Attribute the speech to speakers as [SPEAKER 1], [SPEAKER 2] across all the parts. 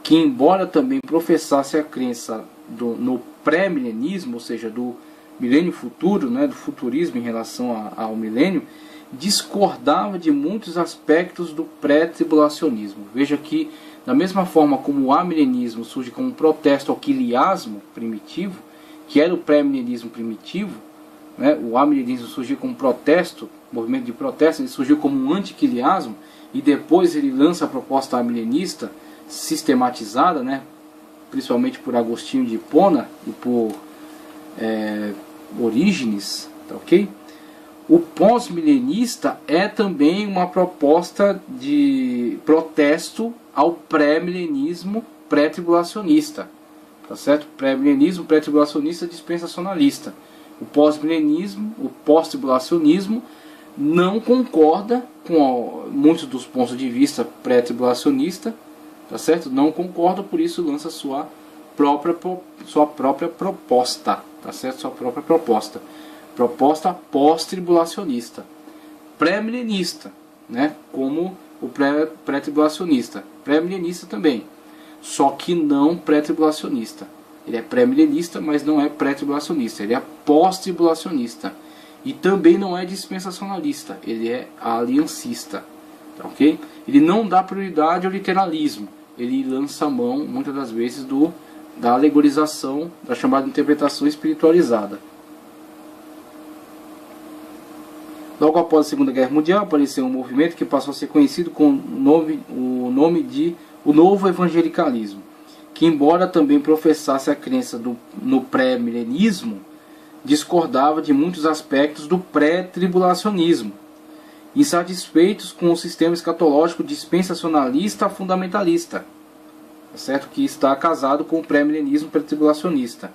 [SPEAKER 1] que embora também professasse a crença no pré-milenismo, ou seja, do milênio futuro, né, do futurismo em relação ao milênio, discordava de muitos aspectos do pré-tribulacionismo. Veja que, da mesma forma como o amilenismo surge como um protesto ao quiliasmo primitivo, que era o pré-milenismo primitivo, né, o amilenismo surgiu como protesto, movimento de protesto, ele surgiu como um antiquiliasmo, e depois ele lança a proposta amilenista sistematizada, né, principalmente por Agostinho de Hipona e por Orígenes, tá ok? O pós-milenista é também uma proposta de protesto ao pré-milenismo pré-tribulacionista, tá certo? Pré-milenismo pré-tribulacionista dispensacionalista. O pós-milenismo, o pós-tribulacionismo não concorda com muitos dos pontos de vista pré-tribulacionista, tá certo? Não concorda, por isso lança sua própria proposta, tá certo? Sua própria proposta. Proposta pós-tribulacionista, pré-milenista, né? Como o pré-tribulacionista, pré-milenista também, só que não pré-tribulacionista. Ele é pré-milenista, mas não é pré-tribulacionista. Ele é pós-tribulacionista e também não é dispensacionalista. Ele é aliancista, tá ok? Ele não dá prioridade ao literalismo. Ele lança a mão muitas das vezes da alegorização, da chamada interpretação espiritualizada. Logo após a Segunda Guerra Mundial, apareceu um movimento que passou a ser conhecido com o nome de o Novo Evangelicalismo, que embora também professasse a crença no pré-milenismo, discordava de muitos aspectos do pré-tribulacionismo, insatisfeitos com o sistema escatológico dispensacionalista fundamentalista, certo? Que está casado com o pré-milenismo pré-tribulacionista.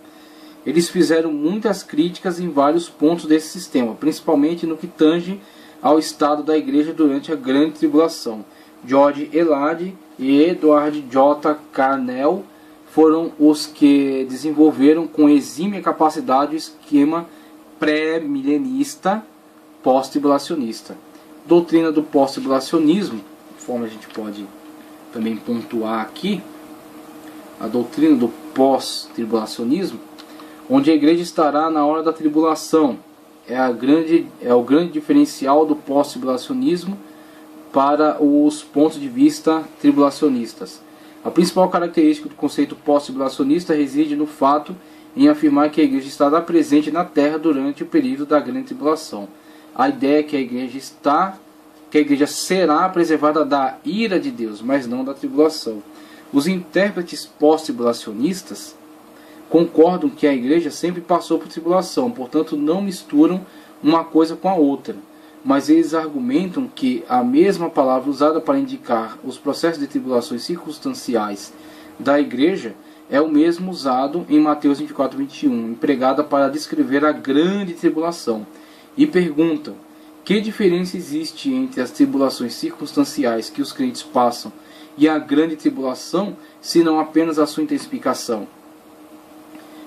[SPEAKER 1] Eles fizeram muitas críticas em vários pontos desse sistema, principalmente no que tange ao estado da igreja durante a Grande Tribulação. George Elade e Edward J. Carnell foram os que desenvolveram com exímia capacidade o esquema pré-milenista pós-tribulacionista. Doutrina do pós-tribulacionismo, conforme a gente pode também pontuar aqui, a doutrina do pós-tribulacionismo, onde a igreja estará na hora da tribulação, é o grande diferencial do pós-tribulacionismo para os pontos de vista tribulacionistas. A principal característica do conceito pós-tribulacionista reside no fato em afirmar que a igreja estará presente na terra durante o período da grande tribulação. A ideia é que a igreja será preservada da ira de Deus, mas não da tribulação. Os intérpretes pós-tribulacionistas concordam que a igreja sempre passou por tribulação, portanto não misturam uma coisa com a outra, mas eles argumentam que a mesma palavra usada para indicar os processos de tribulações circunstanciais da igreja é o mesmo usado em Mateus 24, 21, empregada para descrever a grande tribulação, e perguntam: que diferença existe entre as tribulações circunstanciais que os crentes passam e a grande tribulação, se não apenas a sua intensificação?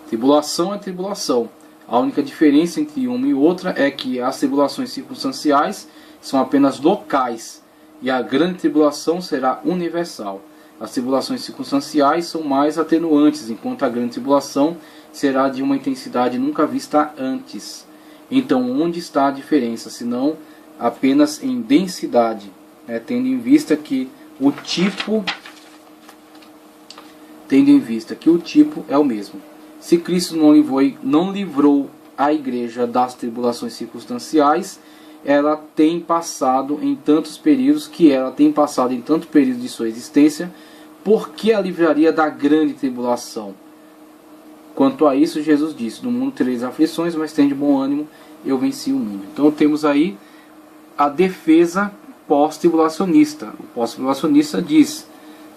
[SPEAKER 1] Tribulação é tribulação. A única diferença entre uma e outra é que as tribulações circunstanciais são apenas locais e a grande tribulação será universal. As tribulações circunstanciais são mais atenuantes, enquanto a grande tribulação será de uma intensidade nunca vista antes. Então, onde está a diferença, se não apenas em densidade, né? Tendo em vista que o tipo é o mesmo. Se Cristo não livrou a igreja das tribulações circunstanciais, ela tem passado em tantos períodos de sua existência, por que a livraria da grande tribulação? Quanto a isso, Jesus disse: no mundo tereis aflições, mas tende bom ânimo, eu venci o mundo. Então temos aí a defesa pós-tribulacionista. O pós-tribulacionista diz: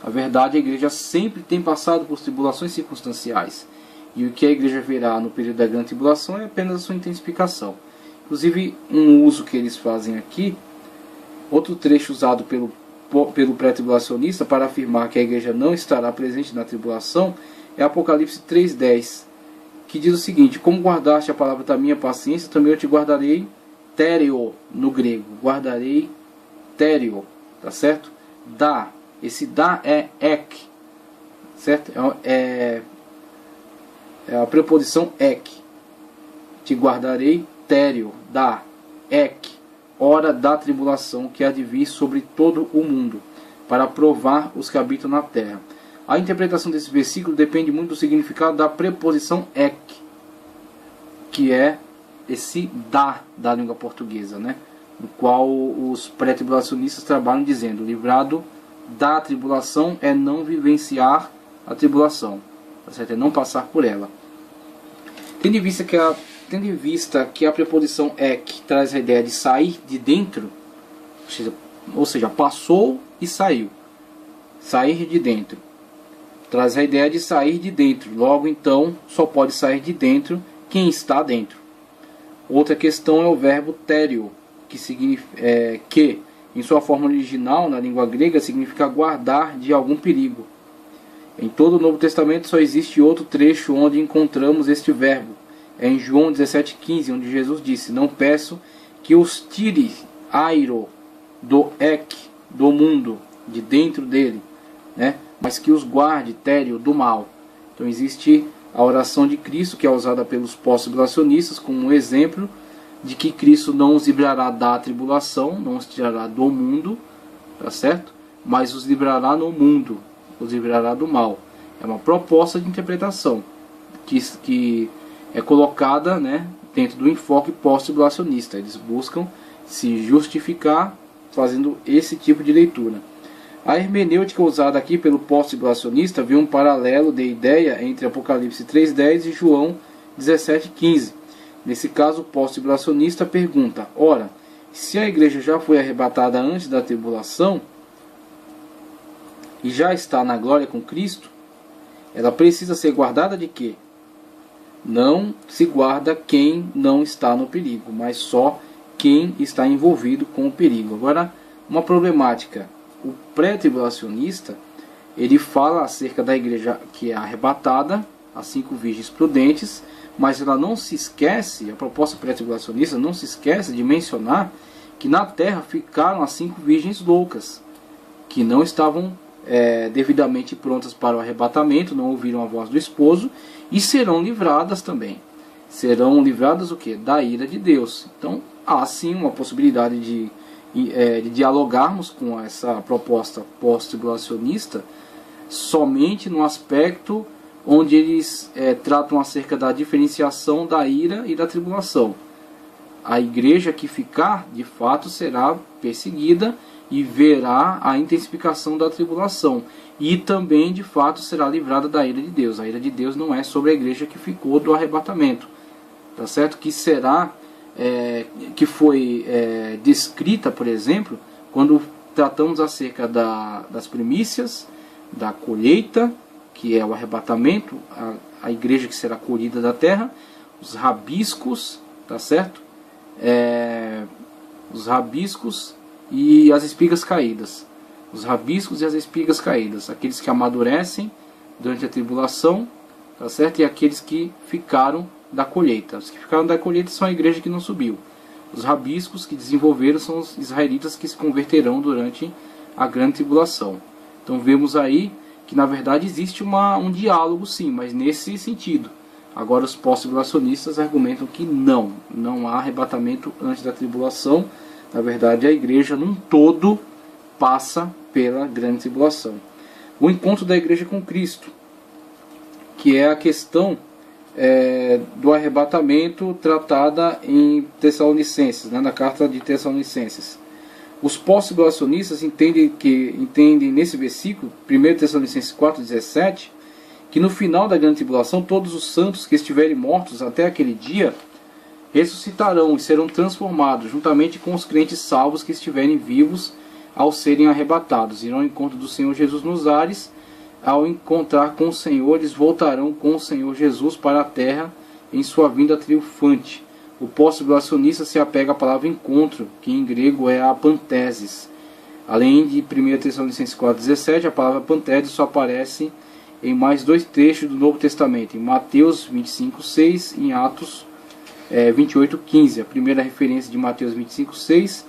[SPEAKER 1] a verdade, a igreja sempre tem passado por tribulações circunstanciais. E o que a igreja verá no período da grande tribulação é apenas a sua intensificação. Inclusive, um uso que eles fazem aqui, outro trecho usado pelo pré-tribulacionista para afirmar que a igreja não estará presente na tribulação, é Apocalipse 3,10, que diz o seguinte: como guardaste a palavra da minha paciência, também eu te guardarei, téreo no grego, guardarei téreo, tá certo? Dá, esse dá é ek, certo? É a preposição ek. Te guardarei, tério, da, ek, hora da tribulação que há de vir sobre todo o mundo, para provar os que habitam na terra. A interpretação desse versículo depende muito do significado da preposição ek, que é esse da língua portuguesa, né? No qual os pré-tribulacionistas trabalham dizendo: livrado da tribulação é não vivenciar a tribulação, tá certo? É não passar por ela. Tendo em vista que a preposição ek traz a ideia de sair de dentro, ou seja, passou e saiu. Sair de dentro. Traz a ideia de sair de dentro. Logo, então, só pode sair de dentro quem está dentro. Outra questão é o verbo tério, que em sua forma original, na língua grega, significa guardar de algum perigo. Em todo o Novo Testamento só existe outro trecho onde encontramos este verbo. É em João 17,15, onde Jesus disse: não peço que os tire airo do ek, do mundo, de dentro dele, né? Mas que os guarde, tério, do mal. Então existe a oração de Cristo, que é usada pelos pós-tribulacionistas como um exemplo de que Cristo não os livrará da tribulação, não os tirará do mundo, tá certo? Mas os livrará no mundo, os livrará do mal. É uma proposta de interpretação que é colocada, né, dentro do enfoque pós-tribulacionista. Eles buscam se justificar fazendo esse tipo de leitura. A hermenêutica usada aqui pelo pós-tribulacionista vê um paralelo de ideia entre Apocalipse 3,10 e João 17,15. Nesse caso, o pós-tribulacionista pergunta: ora, se a igreja já foi arrebatada antes da tribulação e já está na glória com Cristo, ela precisa ser guardada de quê? Não se guarda quem não está no perigo, mas só quem está envolvido com o perigo. Agora, uma problemática: o pré-tribulacionista, ele fala acerca da igreja que é arrebatada, as 5 virgens prudentes, mas ela não se esquece, a proposta pré-tribulacionista não se esquece de mencionar que na terra ficaram as 5 virgens loucas, que não estavam devidamente prontas para o arrebatamento, não ouviram a voz do esposo, e serão livradas também. Serão livradas o quê? Da ira de Deus. Então há sim uma possibilidade de dialogarmos com essa proposta pós-tribulacionista somente no aspecto onde eles tratam acerca da diferenciação da ira e da tribulação. A igreja que ficar, de fato, será perseguida e verá a intensificação da tribulação. E também, de fato, será livrada da ira de Deus. A ira de Deus não é sobre a igreja que ficou do arrebatamento, tá certo? Que será, que foi descrita, por exemplo, quando tratamos acerca das primícias, da colheita, que é o arrebatamento, a igreja que será colhida da terra, os rabiscos, tá certo? Os rabiscos e as espigas caídas. Os rabiscos e as espigas caídas. Aqueles que amadurecem durante a tribulação, tá certo? E aqueles que ficaram da colheita. Os que ficaram da colheita são a igreja que não subiu. Os rabiscos que desenvolveram são os israelitas que se converterão durante a grande tribulação. Então vemos aí que na verdade existe um diálogo sim, mas nesse sentido. Agora os pós-tribulacionistas argumentam que não há arrebatamento antes da tribulação. Na verdade a igreja num todo passa pela grande tribulação. O encontro da igreja com Cristo, que é a questão do arrebatamento tratada em Tessalonicenses, né, na carta de Tessalonicenses. Os pós-tribulacionistas entendem nesse versículo, 1 Tessalonicenses 4,17, que no final da grande tribulação todos os santos que estiverem mortos até aquele dia ressuscitarão e serão transformados, juntamente com os crentes salvos que estiverem vivos ao serem arrebatados. Irão ao encontro do Senhor Jesus nos ares. Ao encontrar com o Senhor, eles voltarão com o Senhor Jesus para a terra em sua vinda triunfante. O pós-tribulacionista se apega à palavra encontro, que em grego é a pantesis. Além de 1 Tessalonicenses 4,17, a palavra pantesis só aparece em mais 2 trechos do Novo Testamento, em Mateus 25,6 e em Atos 28,15. A primeira referência de Mateus 25,6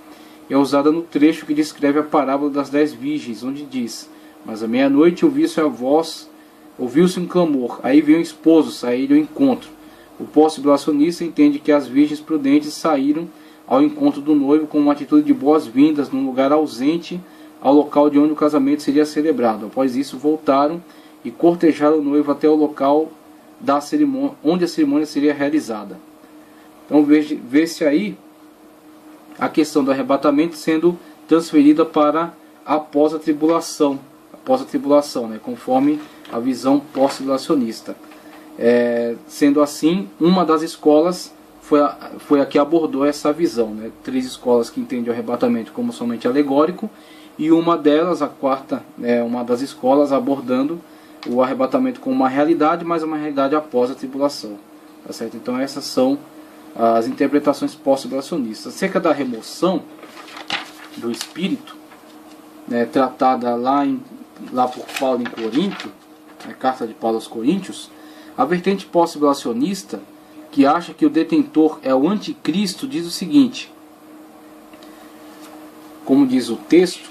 [SPEAKER 1] é usada no trecho que descreve a parábola das 10 virgens, onde diz: mas à meia-noite ouvi-se a voz ouviu-se um clamor, aí veio o esposo sair ao encontro. O pós-tribulacionista entende que as virgens prudentes saíram ao encontro do noivo com uma atitude de boas-vindas num lugar ausente ao local de onde o casamento seria celebrado. Após isso, voltaram e cortejaram o noivo até o local da cerimônia, onde a cerimônia seria realizada. Então vê-se aí a questão do arrebatamento sendo transferida para após a tribulação, né, conforme a visão pós-tribulacionista. Sendo assim, uma das escolas foi a que abordou essa visão, né? 3 escolas que entendem o arrebatamento como somente alegórico, e uma delas, a quarta, uma das escolas abordando o arrebatamento como uma realidade, mas uma realidade após a tribulação. Tá certo? Então essas são as interpretações pós-tribulacionistas. Acerca da remoção do Espírito, né, tratada lá por Paulo em Corinto, a carta de Paulo aos Coríntios, a vertente pós-tribulacionista, que acha que o detentor é o anticristo, diz o seguinte, como diz o texto,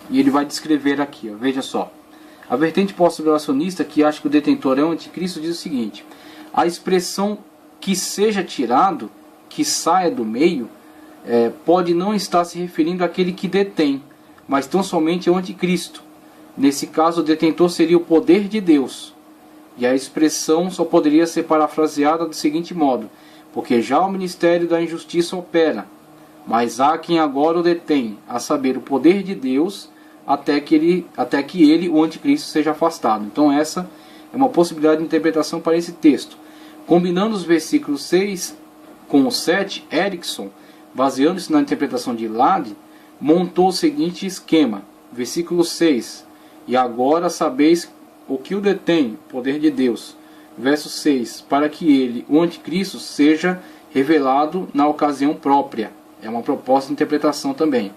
[SPEAKER 1] e ele vai descrever aqui, ó, veja só. A vertente pós-tribulacionista, que acha que o detentor é o anticristo, diz o seguinte: a expressão que seja tirado, que saia do meio, pode não estar se referindo àquele que detém, mas tão somente ao anticristo. Nesse caso, o detentor seria o poder de Deus. E a expressão só poderia ser parafraseada do seguinte modo: porque já o ministério da injustiça opera, mas há quem agora o detém, a saber, o poder de Deus, até que ele, o anticristo, seja afastado. Então essa é uma possibilidade de interpretação para esse texto. Combinando os versículos 6 com o 7, Erickson, baseando-se na interpretação de Lade, montou o seguinte esquema. Versículo 6: e agora sabeis o que o detém, poder de Deus. Verso 6: para que ele, o anticristo, seja revelado na ocasião própria. É uma proposta de interpretação também.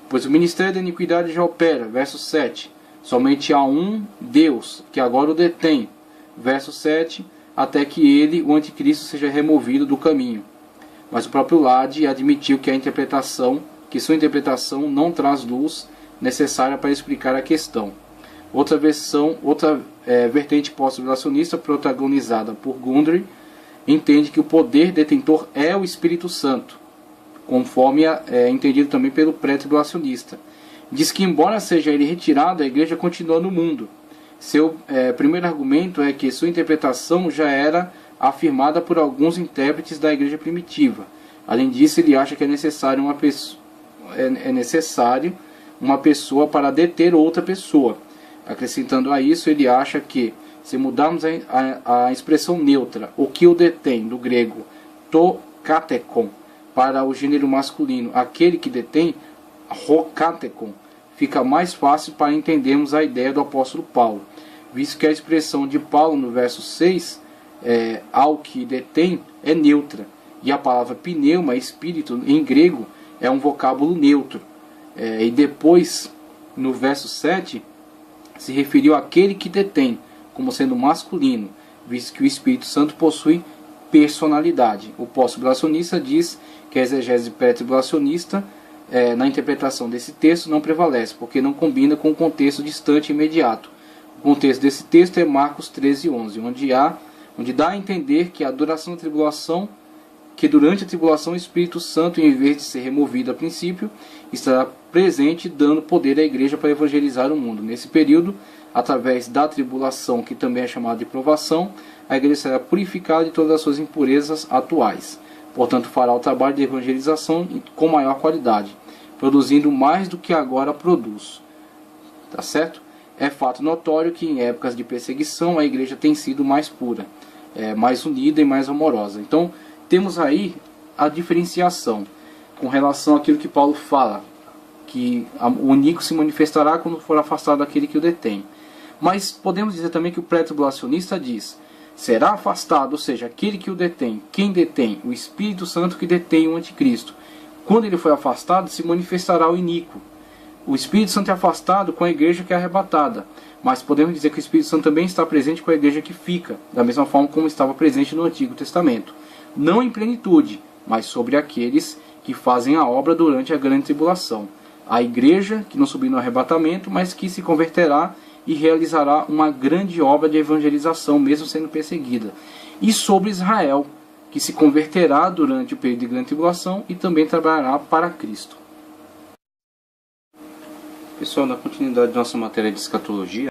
[SPEAKER 1] Pois o ministério da iniquidade já opera. Verso 7: somente há um Deus, que agora o detém. Verso 7: até que ele, o anticristo, seja removido do caminho. Mas o próprio Lade admitiu que sua interpretação não traz luz necessária para explicar a questão. Outra vertente pós-tribulacionista, protagonizada por Gundry, entende que o poder detentor é o Espírito Santo, conforme entendido também pelo pré-tribulacionista. Diz que, embora seja ele retirado, a igreja continua no mundo. Seu primeiro argumento é que sua interpretação já era afirmada por alguns intérpretes da igreja primitiva. Além disso, ele acha que é necessário uma pessoa para deter outra pessoa. Acrescentando a isso, ele acha que, se mudarmos a expressão neutra, o que o detém, do grego to katekon, para o gênero masculino, aquele que detém, rokatekon, fica mais fácil para entendermos a ideia do apóstolo Paulo, visto que a expressão de Paulo no verso 6, ao que detém, é neutra, e a palavra pneuma, espírito, em grego, é um vocábulo neutro. E depois, no verso 7, se referiu àquele que detém, como sendo masculino, visto que o Espírito Santo possui personalidade. O pós-tribulacionista diz que a exegese pré-tribulacionista, na interpretação desse texto, não prevalece, porque não combina com o contexto distante e imediato. O contexto desse texto é Marcos 13:11, onde dá a entender que a duração da tribulação, que durante a tribulação o Espírito Santo, em vez de ser removido a princípio, estará presente, dando poder à igreja para evangelizar o mundo. Nesse período, através da tribulação, que também é chamada de provação, a igreja será purificada de todas as suas impurezas atuais. Portanto, fará o trabalho de evangelização com maior qualidade, produzindo mais do que agora produz. Tá certo? É fato notório que em épocas de perseguição a igreja tem sido mais pura, mais unida e mais amorosa. Então, temos aí a diferenciação com relação àquilo que Paulo fala, que o iníquo se manifestará quando for afastado daquele que o detém. Mas podemos dizer também que o pré-tribulacionista diz: será afastado, ou seja, aquele que o detém. Quem detém? O Espírito Santo que detém o anticristo. Quando ele foi afastado, se manifestará o iníquo. O Espírito Santo é afastado com a igreja que é arrebatada. Mas podemos dizer que o Espírito Santo também está presente com a igreja que fica, da mesma forma como estava presente no Antigo Testamento. Não em plenitude, mas sobre aqueles que fazem a obra durante a grande tribulação. a igreja, que não subiu no arrebatamento, mas que se converterá e realizará uma grande obra de evangelização, mesmo sendo perseguida. E sobre Israel, que se converterá durante o período de grande tribulação e também trabalhará para Cristo. Pessoal, na continuidade de nossa matéria de escatologia,